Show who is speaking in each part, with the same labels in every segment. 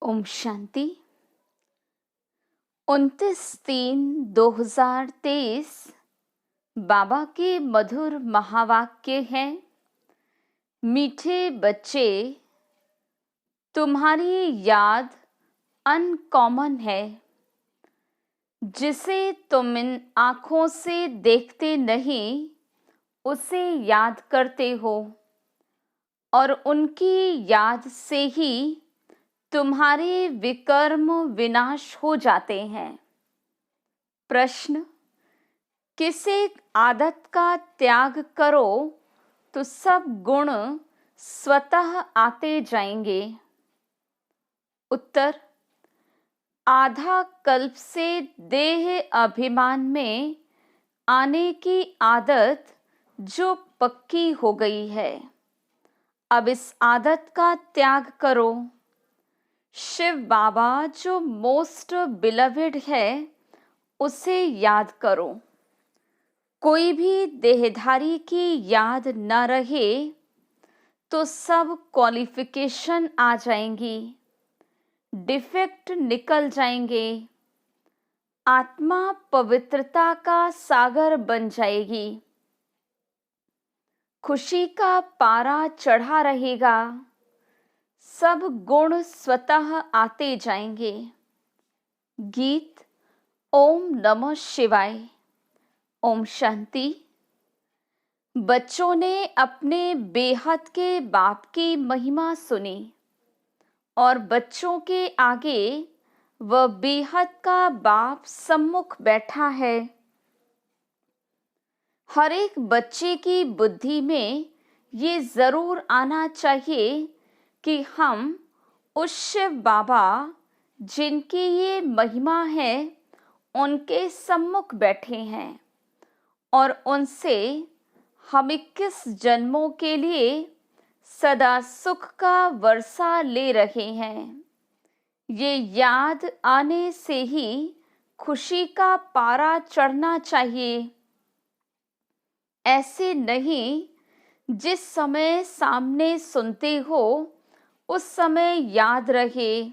Speaker 1: ओम शांति। 29/3/2023 बाबा के मधुर महावाक्य हैं। मीठे बच्चे, तुम्हारी याद अनकॉमन है। जिसे तुम इन आँखों से देखते नहीं उसे याद करते हो, और उनकी याद से ही तुम्हारे विकर्म विनाश हो जाते हैं। प्रश्न: किस एक आदत का त्याग करो तो सब गुण स्वतः आते जाएंगे? उत्तर: आधा कल्प से देह अभिमान में आने की आदत जो पक्की हो गई है, अब इस आदत का त्याग करो। शिव बाबा जो मोस्ट बिलवेड है उसे याद करो। कोई भी देहधारी की याद न रहे तो सब क्वालिफिकेशन आ जाएंगी, डिफेक्ट निकल जाएंगे, आत्मा पवित्रता का सागर बन जाएगी, खुशी का पारा चढ़ा रहेगा, सब गुण स्वतः आते जाएंगे। गीत ओम नमः शिवाय। ओम शांति। बच्चों ने अपने बेहद के बाप की महिमा सुनी और बच्चों के आगे वह बेहद का बाप सम्मुख बैठा है। हर एक बच्चे की बुद्धि में ये जरूर आना चाहिए कि हम उस शिव बाबा जिनकी ये महिमा है उनके सम्मुख बैठे हैं और उनसे हम 21 जन्मों के लिए सदा सुख का वर्षा ले रहे हैं। ये याद आने से ही खुशी का पारा चढ़ना चाहिए। ऐसे नहीं जिस समय सामने सुनते हो उस समय याद रहे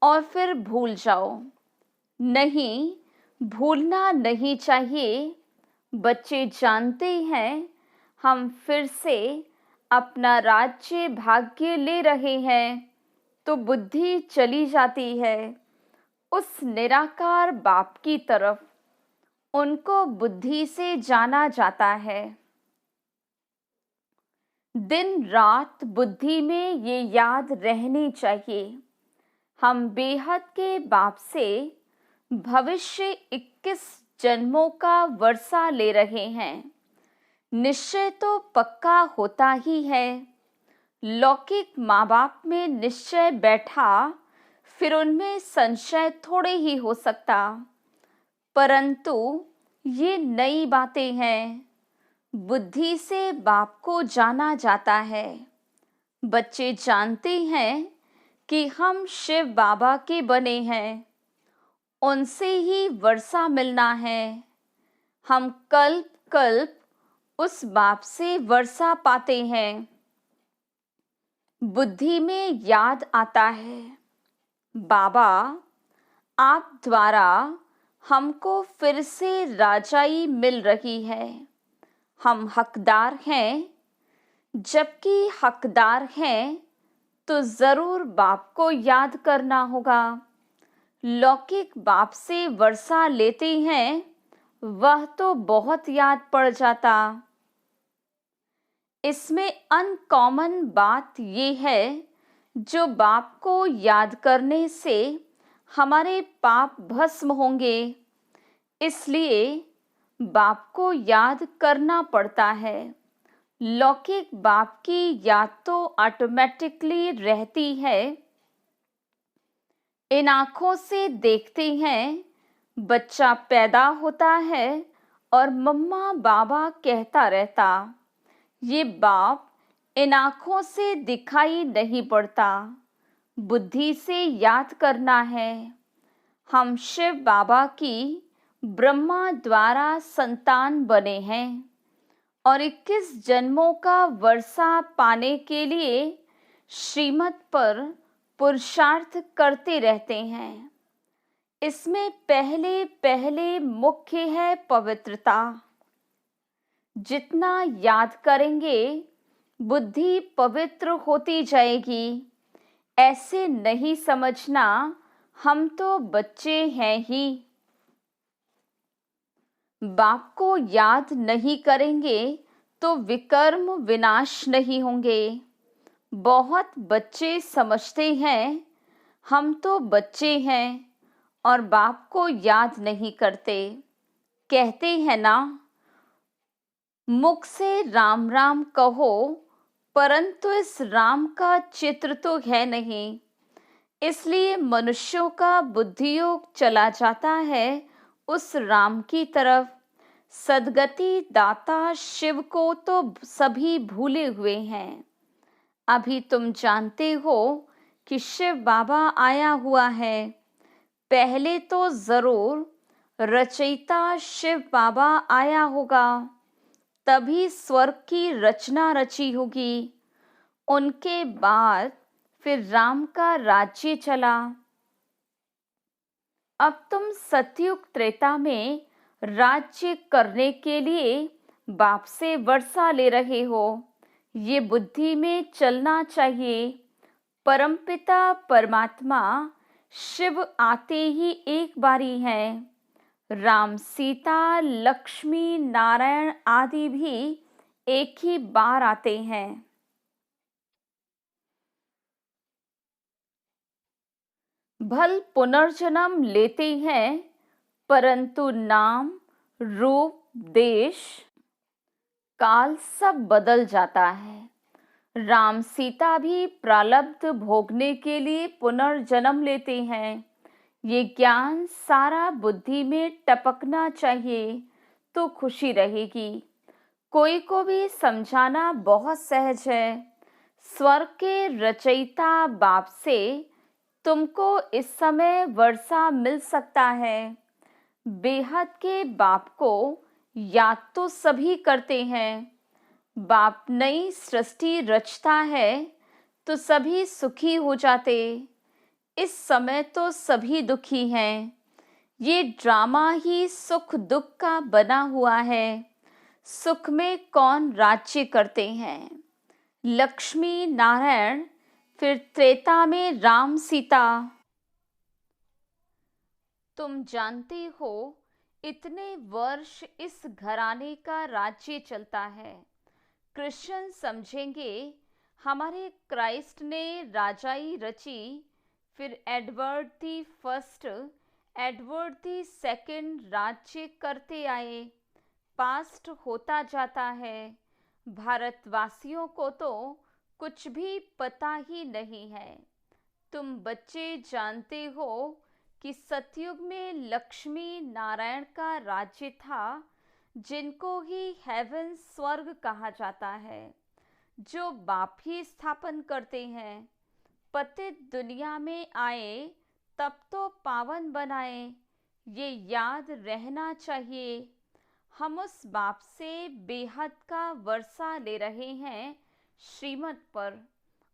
Speaker 1: और फिर भूल जाओ। नहीं, भूलना नहीं चाहिए। बच्चे जानते हैं हम फिर से अपना राज्य भाग्य ले रहे हैं, तो बुद्धि चली जाती है उस निराकार बाप की तरफ। उनको बुद्धि से जाना जाता है। दिन रात बुद्धि में ये याद रहनी चाहिए, हम बेहद के बाप से भविष्य 21 जन्मों का वर्षा ले रहे हैं। निश्चय तो पक्का होता ही है। लौकिक माँ बाप में निश्चय बैठा, फिर उनमें संशय थोड़े ही हो सकता, परंतु ये नई बातें हैं। बुद्धि से बाप को जाना जाता है। बच्चे जानते हैं कि हम शिव बाबा के बने हैं, उनसे ही वर्षा मिलना है। हम कल्प कल्प उस बाप से वर्षा पाते हैं। बुद्धि में याद आता है, बाबा आप द्वारा हमको फिर से राजाई मिल रही है। हम हकदार हैं। जबकि हकदार हैं तो जरूर बाप को याद करना होगा। लौकिक बाप से वर्षा लेते हैं, वह तो बहुत याद पड़ जाता। इसमें अनकॉमन बात ये है, जो बाप को याद करने से हमारे पाप भस्म होंगे, इसलिए बाप को याद करना पड़ता है। लौकिक बाप की याद तो ऑटोमेटिकली रहती है। इन आँखों से देखते हैं, बच्चा पैदा होता है और मम्मा बाबा कहता रहता। ये बाप इन आँखों से दिखाई नहीं पड़ता, बुद्धि से याद करना है। हम शिव बाबा की ब्रह्मा द्वारा संतान बने हैं और 21 जन्मों का वर्षा पाने के लिए श्रीमत पर पुरुषार्थ करते रहते हैं। इसमें पहले पहले मुख्य है पवित्रता। जितना याद करेंगे बुद्धि पवित्र होती जाएगी। ऐसे नहीं समझना हम तो बच्चे हैं ही। बाप को याद नहीं करेंगे तो विकर्म विनाश नहीं होंगे। बहुत बच्चे समझते हैं हम तो बच्चे हैं और बाप को याद नहीं करते। कहते हैं ना, मुख से राम राम कहो परंतु इस राम का चित्र तो है नहीं। इसलिए मनुष्यों का बुद्धियोग चला जाता है उस राम की तरफ। सदगति दाता शिव को तो सभी भूले हुए हैं। अभी तुम जानते हो कि शिव बाबा आया हुआ है। पहले तो जरूर रचयिता शिव बाबा आया होगा, तभी स्वर्ग की रचना रची होगी। उनके बाद फिर राम का राज्य चला। अब तुम सतयुग त्रेता में राज्य करने के लिए बाप से वर्षा ले रहे हो। ये बुद्धि में चलना चाहिए। परमपिता परमात्मा शिव आते ही एक बारी हैं। राम सीता लक्ष्मी नारायण आदि भी एक ही बार आते हैं। भल पुनर्जन्म लेते हैं परंतु नाम रूप देश काल सब बदल जाता है। राम सीता भी प्रारब्ध भोगने के लिए पुनर्जन्म लेते हैं। ये ज्ञान सारा बुद्धि में टपकना चाहिए तो खुशी रहेगी। कोई को भी समझाना बहुत सहज है। स्वर्ग के रचयिता बाप से तुमको इस समय वर्षा मिल सकता है। बेहद के बाप को याद तो सभी करते हैं। बाप नई सृष्टि रचता है तो सभी सुखी हो जाते। इस समय तो सभी दुखी हैं। ये ड्रामा ही सुख दुख का बना हुआ है। सुख में कौन राज्य करते हैं? लक्ष्मी नारायण, फिर त्रेता में राम सीता। तुम जानते हो इतने वर्ष इस घराने का राज्य चलता है। कृष्ण समझेंगे हमारे क्राइस्ट ने राजाई रची, फिर Edward the first, Edward the second राज्य करते आए। पास्ट होता जाता है। भारतवासियों को तो कुछ भी पता ही नहीं है। तुम बच्चे जानते हो कि सतयुग में लक्ष्मी नारायण का राज्य था, जिनको ही हेवन स्वर्ग कहा जाता है, जो बाप ही स्थापन करते हैं। पतित दुनिया में आए तब तो पावन बनाए, ये याद रहना चाहिए। हम उस बाप से बेहद का वर्षा ले रहे हैं श्रीमत पर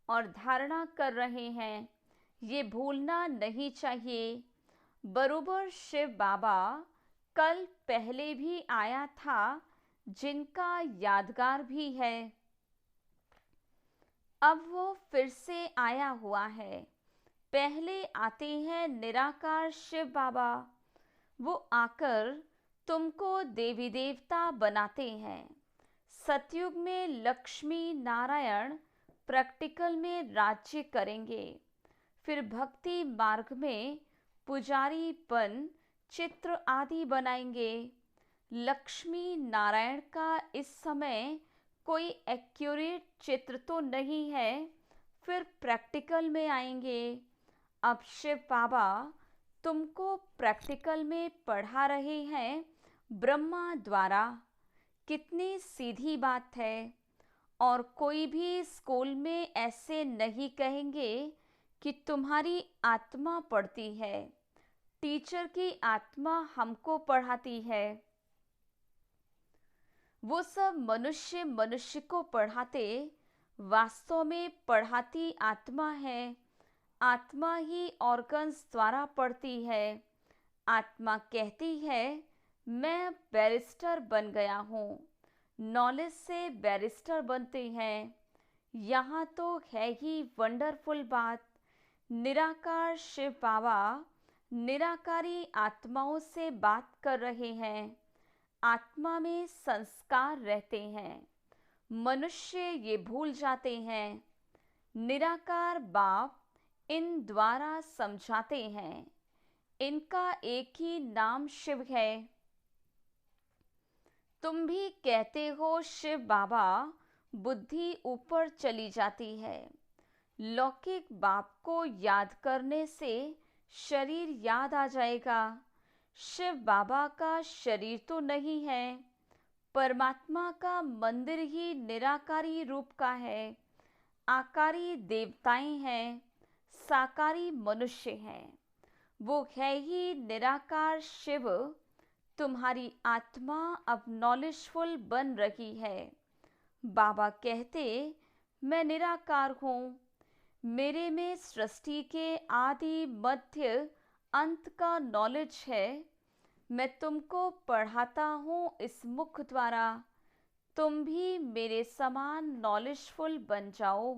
Speaker 1: और धारणा कर रहे हैं। ये भूलना नहीं चाहिए। बरोबर शिव बाबा कल पहले भी आया था, जिनका यादगार भी है। अब वो फिर से आया हुआ है। पहले आते हैं निराकार शिव बाबा। वो आकर तुमको देवी देवता बनाते हैं। सतयुग में लक्ष्मी नारायण प्रैक्टिकल में राज्य करेंगे। फिर भक्ति मार्ग में पुजारी पन चित्र आदि बनाएंगे। लक्ष्मी नारायण का इस समय कोई एक्यूरेट चित्र तो नहीं है, फिर प्रैक्टिकल में आएंगे। अब शिव बाबा तुमको प्रैक्टिकल में पढ़ा रहे हैं ब्रह्मा द्वारा। कितनी सीधी बात है। और कोई भी स्कूल में ऐसे नहीं कहेंगे कि तुम्हारी आत्मा पढ़ती है। टीचर की आत्मा हमको पढ़ाती है। वो सब मनुष्य मनुष्य को पढ़ाते, वास्तव में पढ़ाती आत्मा है। आत्मा ही ऑर्गन्स द्वारा पढ़ती है। आत्मा कहती है मैं बैरिस्टर बन गया हूँ। नॉलेज से बैरिस्टर बनते हैं। यहाँ तो है ही वंडरफुल बात। निराकार शिव बाबा निराकारी आत्माओं से बात कर रहे हैं। आत्मा में संस्कार रहते हैं। मनुष्य ये भूल जाते हैं। निराकार बाप इन द्वारा समझाते हैं। इनका एक ही नाम शिव है। तुम भी कहते हो शिव बाबा, बुद्धि ऊपर चली जाती है। लौकिक बाप को याद करने से शरीर याद आ जाएगा। शिव बाबा का शरीर तो नहीं है। परमात्मा का मंदिर ही निराकारी रूप का है। आकारी देवताएं हैं, साकारी मनुष्य हैं। वो है ही निराकार शिव। तुम्हारी आत्मा अब नॉलेजफुल बन रही है। बाबा कहते मैं निराकार हूँ। मेरे में सृष्टि के आदि मध्य अंत का नॉलेज है। मैं तुमको पढ़ाता हूँ इस मुख द्वारा। तुम भी मेरे समान नॉलेजफुल बन जाओ।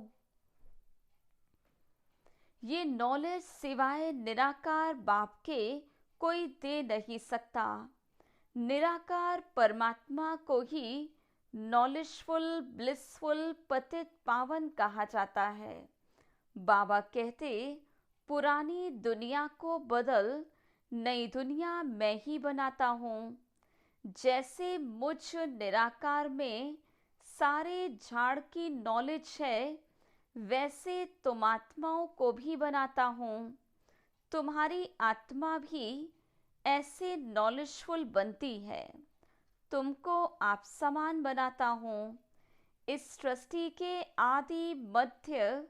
Speaker 1: ये नॉलेज सिवाय निराकार बाप के कोई दे नहीं सकता। निराकार परमात्मा को ही नॉलेजफुल, ब्लिसफुल, पतित पावन कहा जाता है। बाबा कहते पुरानी दुनिया को बदल, नई दुनिया मैं ही बनाता हूँ। जैसे मुझ निराकार में सारे झाड़ की नॉलेज है, वैसे तुम आत्माओं को भी बनाता हूँ। तुम्हारी आत्मा भी ऐसे नॉलेजफुल बनती है। तुमको आप समान बनाता हूँ। इस सृष्टि के आदि मध्य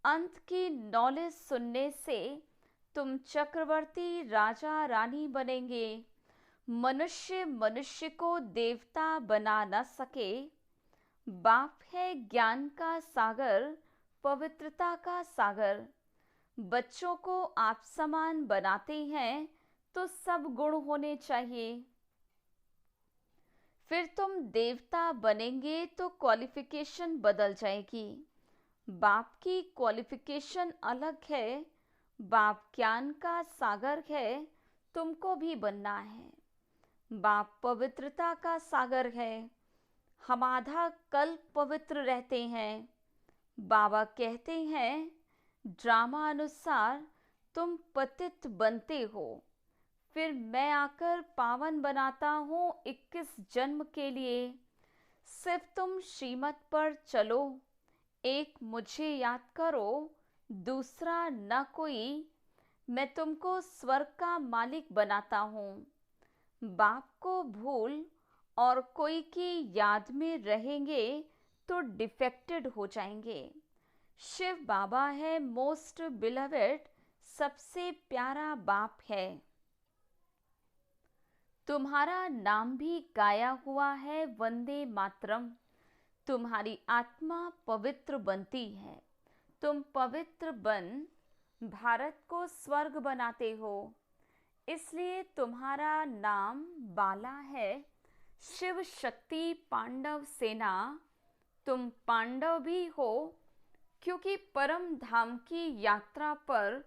Speaker 1: अंत की नॉलेज सुनने से तुम चक्रवर्ती राजा रानी बनेंगे। मनुष्य मनुष्य को देवता बना न सके। बाप है ज्ञान का सागर, पवित्रता का सागर। बच्चों को आप समान बनाते हैं तो सब गुण होने चाहिए। फिर तुम देवता बनेंगे तो क्वालिफिकेशन बदल जाएगी। बाप की क्वालिफिकेशन अलग है। बाप ज्ञान का सागर है, तुमको भी बनना है। बाप पवित्रता का सागर है। हम आधा कल्प पवित्र रहते हैं। बाबा कहते हैं ड्रामा अनुसार तुम पतित बनते हो, फिर मैं आकर पावन बनाता हूँ 21 जन्म के लिए। सिर्फ तुम श्रीमत पर चलो। एक मुझे याद करो, दूसरा न कोई। मैं तुमको स्वर्ग का मालिक बनाता हूँ। बाप को भूल और कोई की याद में रहेंगे तो डिफेक्टेड हो जाएंगे। शिव बाबा है मोस्ट बिलवेड, सबसे प्यारा बाप है। तुम्हारा नाम भी गाया हुआ है वंदे मातरम। तुम्हारी आत्मा पवित्र बनती है। तुम पवित्र बन भारत को स्वर्ग बनाते हो। इसलिए तुम्हारा नाम बाला है। शिव शक्ति पांडव सेना। तुम पांडव भी हो क्योंकि परम धाम की यात्रा पर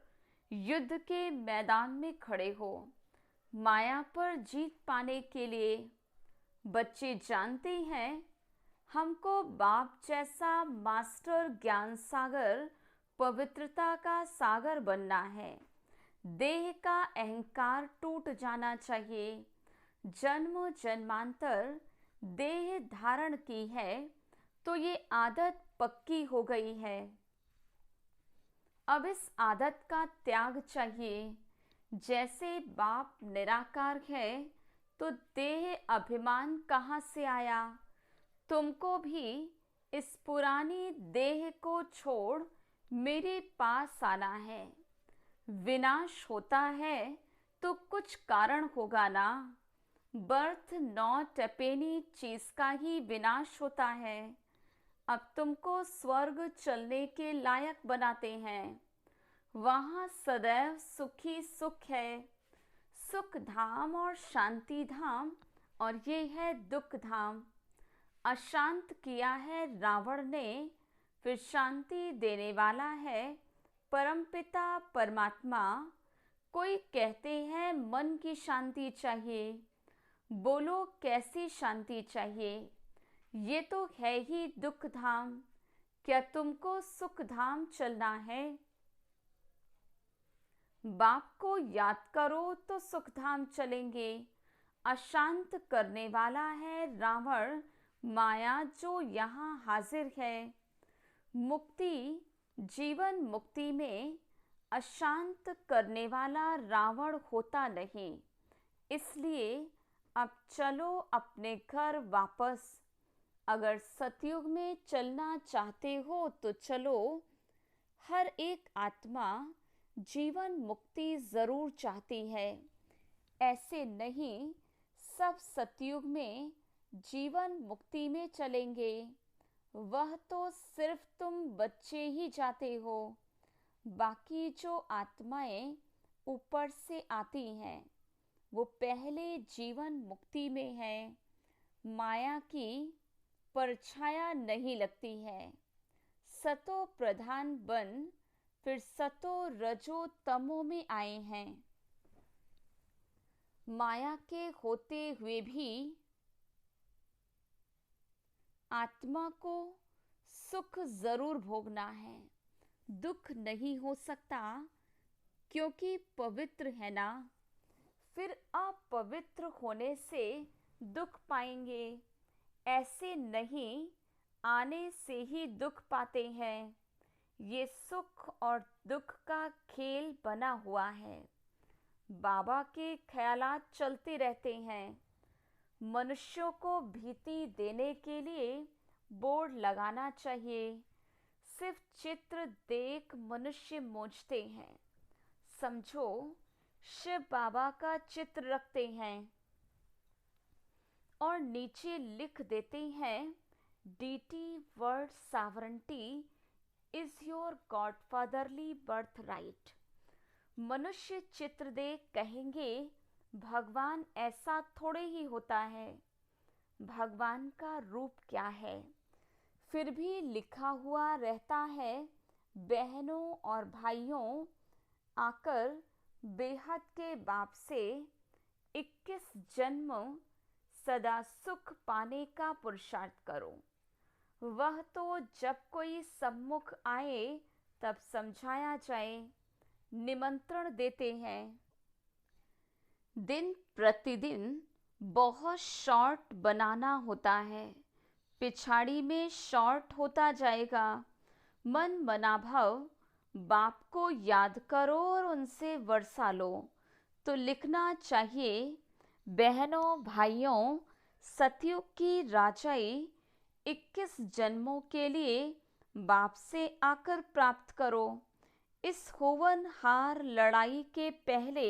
Speaker 1: युद्ध के मैदान में खड़े हो, माया पर जीत पाने के लिए। बच्चे जानते हैं हमको बाप जैसा मास्टर ज्ञान सागर, पवित्रता का सागर बनना है। देह का अहंकार टूट जाना चाहिए। जन्म जन्मांतर देह धारण की है तो ये आदत पक्की हो गई है। अब इस आदत का त्याग चाहिए। जैसे बाप निराकार है तो देह अभिमान कहाँ से आया। तुमको भी इस पुरानी देह को छोड़ मेरे पास आना है। विनाश होता है तो कुछ कारण होगा ना। बर्थ नॉट एनी चीज का ही विनाश होता है। अब तुमको स्वर्ग चलने के लायक बनाते हैं। वहाँ सदैव सुखी सुख है, सुख धाम और शांति धाम, और ये है दुख धाम। अशांत किया है रावण ने, फिर शांति देने वाला है परमपिता परमात्मा। कोई कहते हैं मन की शांति चाहिए, बोलो कैसी शांति चाहिए? ये तो है ही दुख धाम, क्या तुमको सुख धाम चलना है? बाप को याद करो तो सुख धाम चलेंगे। अशांत करने वाला है रावण, माया जो यहाँ हाजिर है। मुक्ति, जीवन मुक्ति में अशांत करने वाला रावण होता नहीं। इसलिए अब चलो अपने घर वापस। अगर सतयुग में चलना चाहते हो तो चलो। हर एक आत्मा जीवन मुक्ति जरूर चाहती है। ऐसे नहीं सब सतयुग में जीवन मुक्ति में चलेंगे। वह तो सिर्फ तुम बच्चे ही जाते हो। बाकी जो आत्माएं ऊपर से आती हैं वो पहले जीवन मुक्ति में है। माया की परछाया नहीं लगती है। सतो प्रधान बन फिर सतो रजो तमो में आए हैं। माया के होते हुए भी आत्मा को सुख जरूर भोगना है। दुख नहीं हो सकता क्योंकि पवित्र है ना। फिर अपवित्र होने से दुख पाएंगे। ऐसे नहीं आने से ही दुख पाते हैं। ये सुख और दुख का खेल बना हुआ है। बाबा के ख्यालात चलते रहते हैं। मनुष्यों को भीति देने के लिए बोर्ड लगाना चाहिए। सिर्फ चित्र देख मनुष्य मोचते हैं। समझो शिव बाबा का चित्र रखते हैं और नीचे लिख देते हैं डीटी world sovereignty is your godfatherly birth right. मनुष्य चित्र देख कहेंगे भगवान ऐसा थोड़े ही होता है, भगवान का रूप क्या है। फिर भी लिखा हुआ रहता है बहनों और भाइयों, आकर बेहद के बाप से 21 जन्म सदा सुख पाने का पुरुषार्थ करो। वह तो जब कोई सम्मुख आए तब समझाया जाए, निमंत्रण देते हैं। दिन प्रतिदिन बहुत शॉर्ट बनाना होता है, पिछाड़ी में शॉर्ट होता जाएगा। मन मनाभव बाप को याद करो और उनसे वर्षा लो। तो लिखना चाहिए बहनों भाइयों, सतयुग की राजाई 21 जन्मों के लिए बाप से आकर प्राप्त करो। इस होवन हार लड़ाई के पहले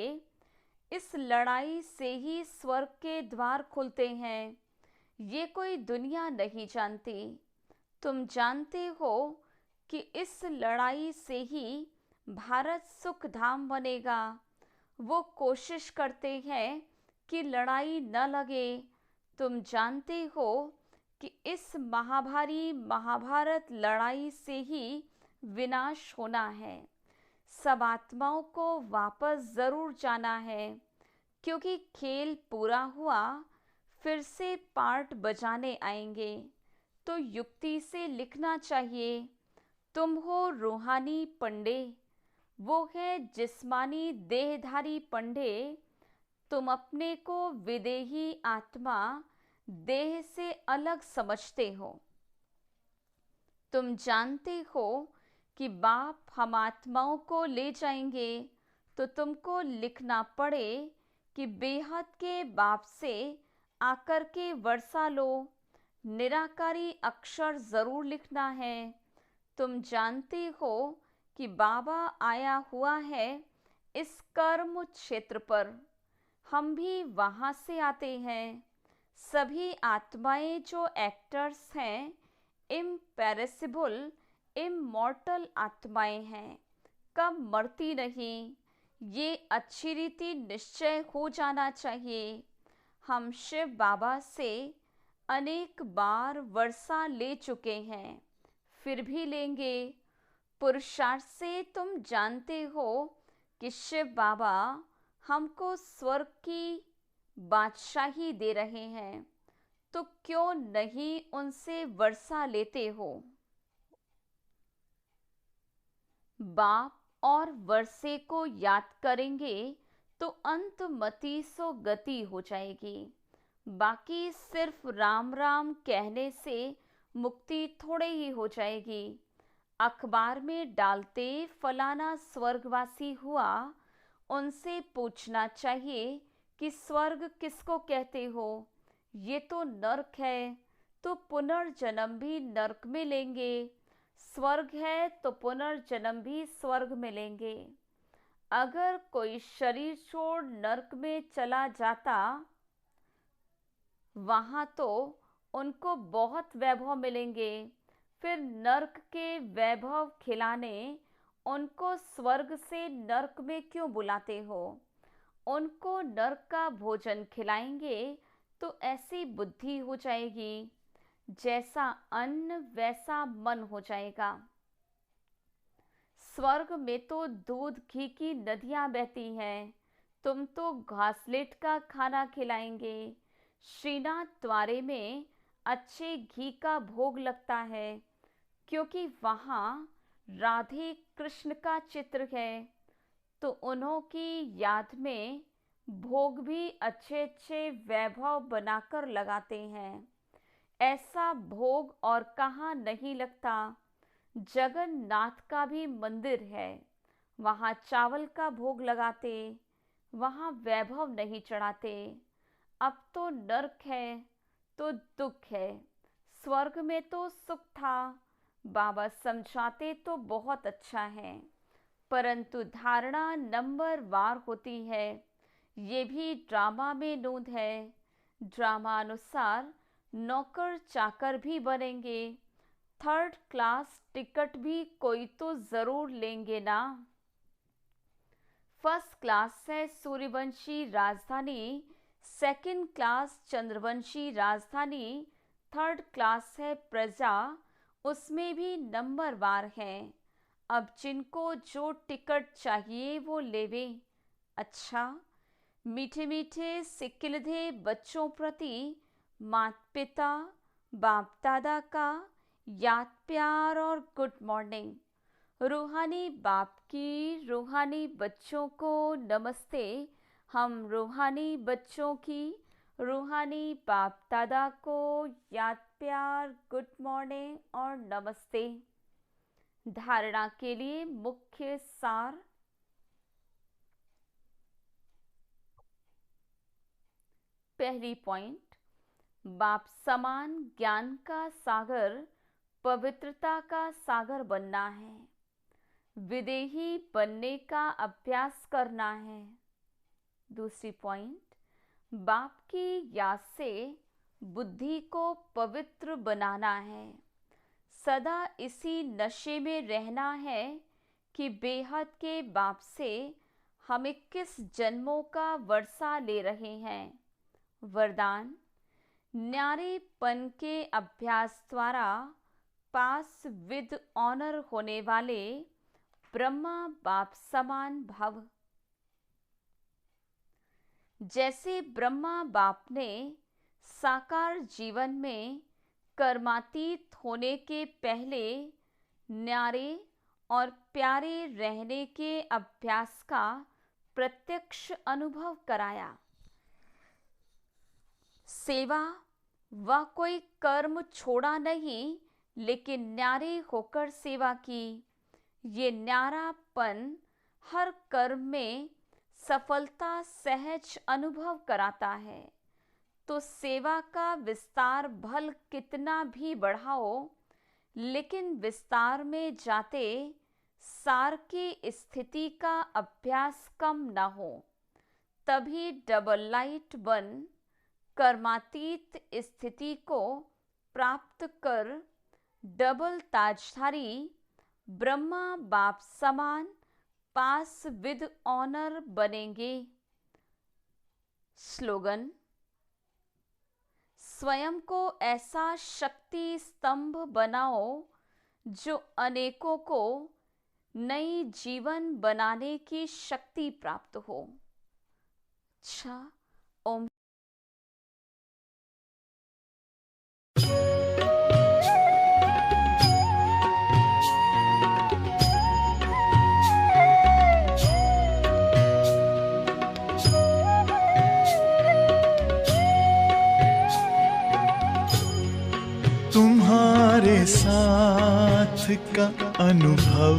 Speaker 1: इस लड़ाई से ही स्वर्ग के द्वार खुलते हैं। ये कोई दुनिया नहीं जानती। तुम जानते हो कि इस लड़ाई से ही भारत सुख धाम बनेगा। वो कोशिश करते हैं कि लड़ाई न लगे। तुम जानते हो कि इस महाभारी महाभारत लड़ाई से ही विनाश होना है। सब आत्माओं को वापस जरूर जाना है, क्योंकि खेल पूरा हुआ, फिर से पार्ट बजाने आएंगे। तो युक्ति से लिखना चाहिए, तुम हो रूहानी पंडे, वो है जिस्मानी देहधारी पंडे। तुम अपने को विदेही आत्मा देह से अलग समझते हो। तुम जानते हो कि बाप हम आत्माओं को ले जाएंगे, तो तुमको लिखना पड़े कि बेहद के बाप से आकर के वर्षा लो। निराकारी अक्षर जरूर लिखना है। तुम जानते हो कि बाबा आया हुआ है इस कर्म क्षेत्र पर। हम भी वहाँ से आते हैं। सभी आत्माएं जो एक्टर्स हैं इम्पेरेसिबल इमॉर्टल आत्माएं हैं। कब मरती नहीं, ये अच्छी रीति निश्चय हो जाना चाहिए। हम शिव बाबा से अनेक बार वर्षा ले चुके हैं, फिर भी लेंगे। पुरुषार्थ से तुम जानते हो कि शिव बाबा हमको स्वर्ग की बादशाही दे रहे हैं, तो क्यों नहीं उनसे वर्षा लेते हो। बाप और वर्षे को याद करेंगे तो अंतमति सो गति हो जाएगी। बाकी सिर्फ राम राम कहने से मुक्ति थोड़े ही हो जाएगी। अखबार में डालते फलाना स्वर्गवासी हुआ, उनसे पूछना चाहिए कि स्वर्ग किसको कहते हो। ये तो नरक है, तो पुनर्जन्म भी नरक में लेंगे। स्वर्ग है तो पुनर्जन्म भी स्वर्ग में लेंगे। अगर कोई शरीर छोड़ नरक में चला जाता, वहां तो उनको बहुत वैभव मिलेंगे, फिर नरक के वैभव खिलाने उनको स्वर्ग से नरक में क्यों बुलाते हो। उनको नरक का भोजन खिलाएंगे तो ऐसी बुद्धि हो जाएगी, जैसा अन्न वैसा मन हो जाएगा। स्वर्ग में तो दूध घी की नदियां बहती हैं, तुम तो घासलेट का खाना खिलाएंगे। श्रीनाथ द्वारे में अच्छे घी का भोग लगता है, क्योंकि वहाँ राधे कृष्ण का चित्र है, तो उन्हों की याद में भोग भी अच्छे अच्छे वैभव बनाकर लगाते हैं। ऐसा भोग और कहाँ नहीं लगता। जगन्नाथ का भी मंदिर है, वहाँ चावल का भोग लगाते, वहाँ वैभव नहीं चढ़ाते। अब तो नरक है तो दुख है, स्वर्ग में तो सुख था। बाबा समझाते तो बहुत अच्छा है, परंतु धारणा नंबर वार होती है। ये भी ड्रामा में नोंद है। ड्रामा अनुसार नौकर चाकर भी बनेंगे, थर्ड क्लास टिकट भी कोई तो जरूर लेंगे ना। फर्स्ट क्लास है सूर्यवंशी राजधानी, सेकंड क्लास चंद्रवंशी राजधानी, थर्ड क्लास है प्रजा, उसमें भी नंबर वार है। अब जिनको जो टिकट चाहिए वो लेवे। अच्छा, मीठे मीठे सिक्किलधे बच्चों प्रति माता पिता बाप दादा का याद प्यार और गुड मॉर्निंग। रूहानी बाप की रूहानी बच्चों को नमस्ते। हम रूहानी बच्चों की रूहानी बाप दादा को याद प्यार गुड मॉर्निंग और नमस्ते। धारणा के लिए मुख्य सार। पहली पॉइंट, बाप समान ज्ञान का सागर, पवित्रता का सागर बनना है, विदेही बनने का अभ्यास करना है। दूसरी पॉइंट, बाप की याद से बुद्धि को पवित्र बनाना है, सदा इसी नशे में रहना है कि बेहद के बाप से हम 21 जन्मों का वर्षा ले रहे हैं। वरदान, न्यारेपन के अभ्यास द्वारा पास विद ऑनर होने वाले ब्रह्मा बाप समान भव। जैसे ब्रह्मा बाप ने साकार जीवन में कर्मातीत होने के पहले न्यारे और प्यारे रहने के अभ्यास का प्रत्यक्ष अनुभव कराया। सेवा व कोई कर्म छोड़ा नहीं, लेकिन न्यारे होकर सेवा की। ये न्यारापन हर कर्म में सफलता सहज अनुभव कराता है। तो सेवा का विस्तार भल कितना भी बढ़ाओ, लेकिन विस्तार में जाते सार की स्थिति का अभ्यास कम न हो, तभी डबल लाइट बन कर्मातीत स्थिति को प्राप्त कर डबल ताजधारी ब्रह्मा बाप समान पास विद ऑनर बनेंगे। स्लोगन: स्वयं को ऐसा शक्ति स्तंभ बनाओ जो अनेकों को नई जीवन बनाने की शक्ति प्राप्त हो। अच्छा, ओम।
Speaker 2: तुम्हारे साथ का अनुभव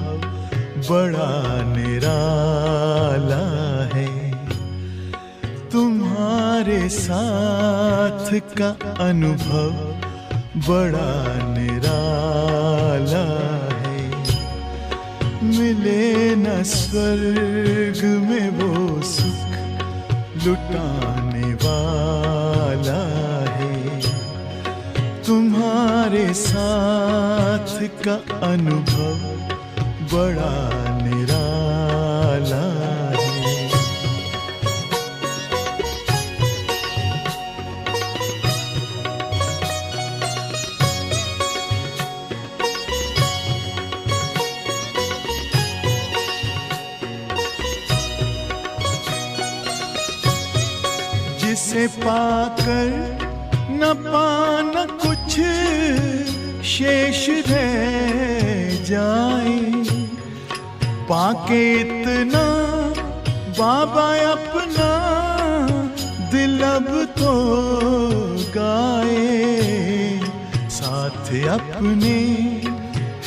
Speaker 2: बड़ा निराला है। तुम्हारे साथ का अनुभव बड़ा निराला है। मिले न स्वर्ग में वो सुख लुटाने वाला है। तुम्हारे साथ का अनुभव बड़ा निराला है। जिसे पाकर न पाना कुछ शेष रह जाए, पाके इतना बाबा अपना दिल अब तो गाए। साथ अपने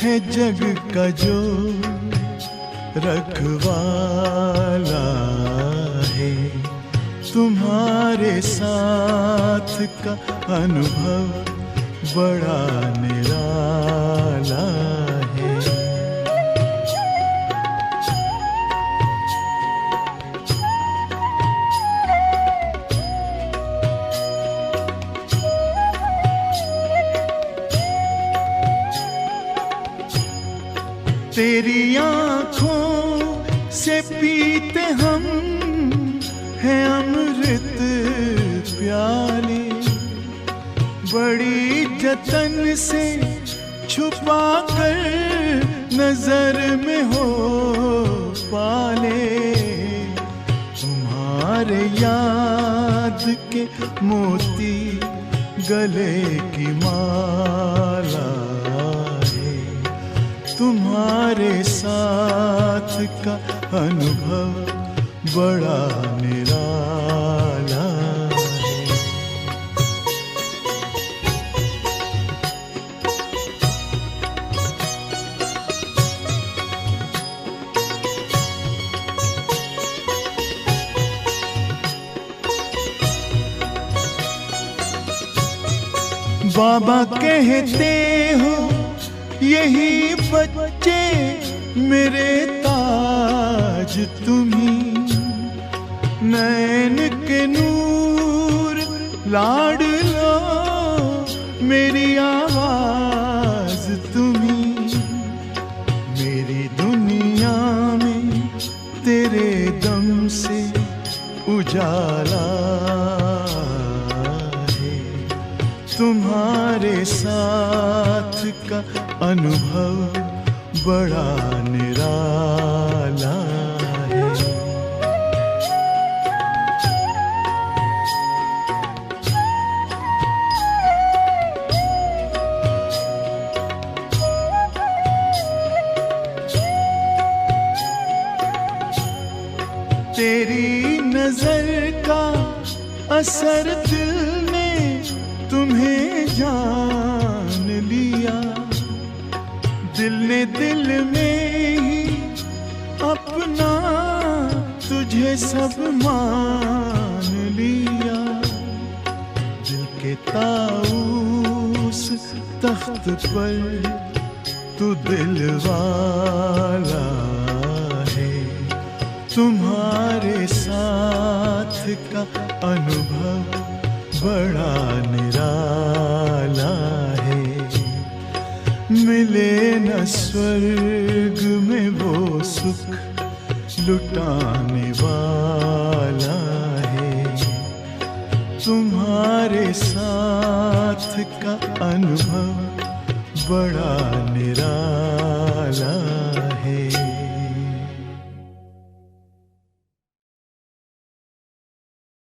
Speaker 2: है जग का जो रखवाला है। तुम्हारे साथ का अनुभव बड़ा निराला है। तेरी आँखों से पीते हम हैं अमृत प्याले। बड़ी जतन से छुपा कर नजर में हो पाले। तुम्हारे याद के मोती गले की माला है। तुम्हारे साथ का अनुभव बड़ा निराला है। बाबा कहते हो यही बच्चे मेरे ताज तुम्ही। नैन के नूर लाड लो मेरी आवाज तुम्ही। मेरी दुनिया में तेरे दम से उजाला है। तुम्हारे साथ का अनुभव बड़ा निराला है। तेरी नजर का असर दिल ने तुम्हें जान लिया। दिल ने दिल में ही अपना तुझे सब मान लिया। दिल के ताऊस तख्त पर तू दिल वाला है। तुम्हारे साथ का अनुभव बड़ा निराला है। मिले न स्वर्ग में वो सुख लुटाने वाला है। तुम्हारे साथ का अनुभव बड़ा निराला